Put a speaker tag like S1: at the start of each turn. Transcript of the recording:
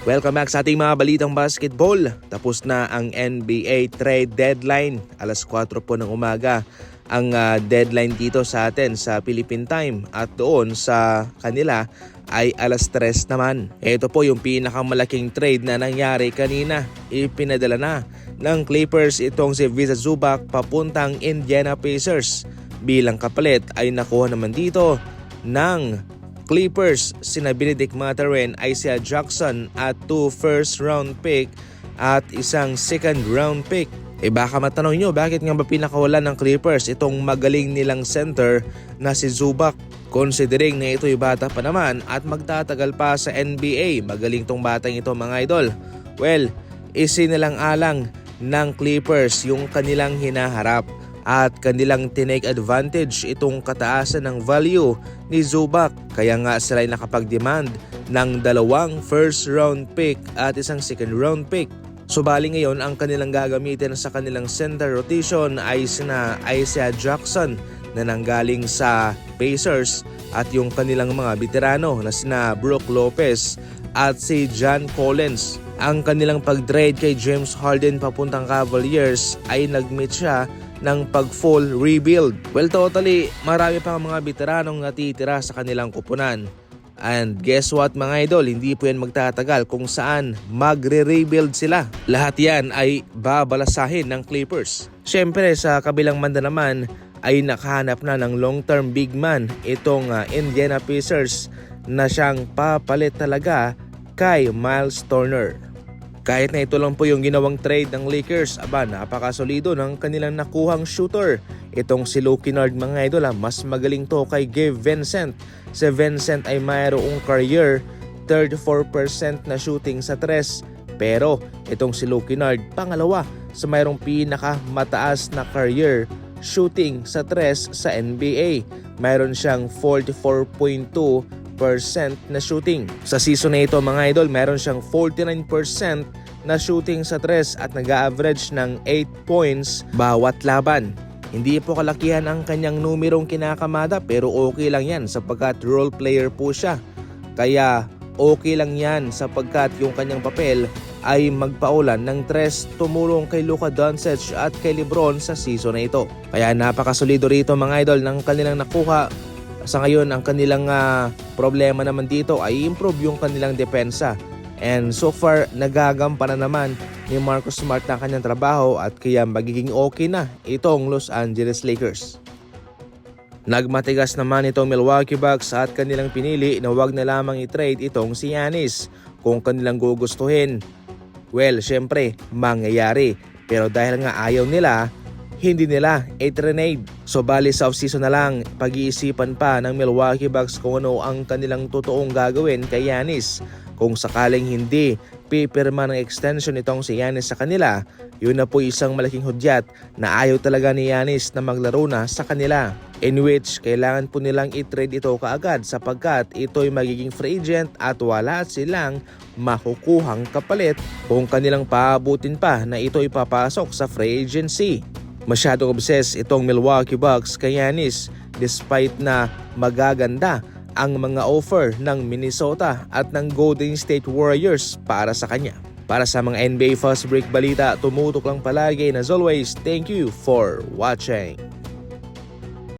S1: Welcome back sa ating mga balitang basketball. Tapos na ang NBA trade deadline. Alas 4 po ng umaga ang deadline dito sa atin sa Philippine time. At doon sa kanila ay alas 3 naman. Ito po yung pinakamalaking trade na nangyari kanina. Ipinadala na ng Clippers itong si Ivica Zubac papuntang Indiana Pacers. Bilang kapalit ay nakuha naman dito ng Clippers sina Bennedict Mathurin, Isaiah Jackson at 2 first round pick at isang second round pick. Baka matanong nyo, bakit nga ba pinakawalan ng Clippers itong magaling nilang center na si Zubac? Considering na ito'y bata pa naman at magtatagal pa sa NBA. Magaling tong batang ito mga idol. Well, isinilang-alang ng Clippers yung kanilang hinaharap at kanilang tinake advantage itong kataasan ng value ni Zubac. Kaya nga sila ay nakapag-demand ng 2 first round pick at isang second round pick. Subali ngayon ang kanilang gagamitin sa kanilang center rotation ay sina Isaiah Jackson na nanggaling sa Pacers at yung kanilang mga veterano na sina Brook Lopez at si John Collins. Ang kanilang pag-trade kay James Harden papuntang Cavaliers ay nag-meet siya ng pag-full rebuild. Well, totally, marami pang mga veteranong natitira sa kanilang kupunan. And guess what mga idol, hindi po yan magtatagal kung saan magre-rebuild sila. Lahat yan ay babalasahin ng Clippers. Siyempre sa kabilang banda naman ay nakahanap na ng long-term big man itong Indiana Pacers na siyang papalit talaga kay Miles Turner. Kahit na ito lang po yung ginawang trade ng Lakers, napakasolido ng kanilang nakuhang shooter. Itong si Luke Kennard mga idol, mas magaling to kay Gabe Vincent. Si Vincent ay mayroong career 34% na shooting sa 3. Pero itong si Luke Kennard, pangalawa sa mayroong pinakamataas na career shooting sa 3 sa NBA. Mayroon siyang 44.2% na shooting. Sa season na ito mga idol, meron siyang 49% na shooting sa 3 at nag-average ng 8 points bawat laban. Hindi po kalakihan ang kanyang numerong kinakamada pero okay lang yan sapagkat role player po siya. Kaya okay lang yan sapagkat yung kanyang papel ay magpaulan ng 3 tumulong kay Luka Doncic at kay LeBron sa season na ito. Kaya napakasolido rito mga idol ng kanilang nakuha. Sa ngayon, ang kanilang problema naman dito ay improve yung kanilang depensa. And so far, nagagampanan naman ni Marcus Smart ang kanyang trabaho at kaya magiging okay na itong Los Angeles Lakers. Nagmatigas naman itong Milwaukee Bucks at kanilang pinili na wag na lamang i-trade itong si Giannis. Kung kanilang gugustuhin, well, syempre, mangyayari. Pero dahil nga ayaw nila, hindi nila i-trade. So bali sa offseason na lang, pag-iisipan pa ng Milwaukee Bucks kung ano ang kanilang totoong gagawin kay Giannis. Kung sakaling hindi pipirma ng extension itong si Giannis sa kanila, yun na po isang malaking hudyat na ayaw talaga ni Giannis na maglaro na sa kanila. In which kailangan po nilang i-trade ito kaagad sapagkat ito'y magiging free agent at wala silang makukuhang kapalit kung kanilang paabutin pa na ito'y papasok sa free agency. Masyadong obsessed itong Milwaukee Bucks kay Giannis despite na magaganda ang mga offer ng Minnesota at ng Golden State Warriors para sa kanya. Para sa mga NBA Fast Break balita, tumutok lang palagi and as always, thank you for watching.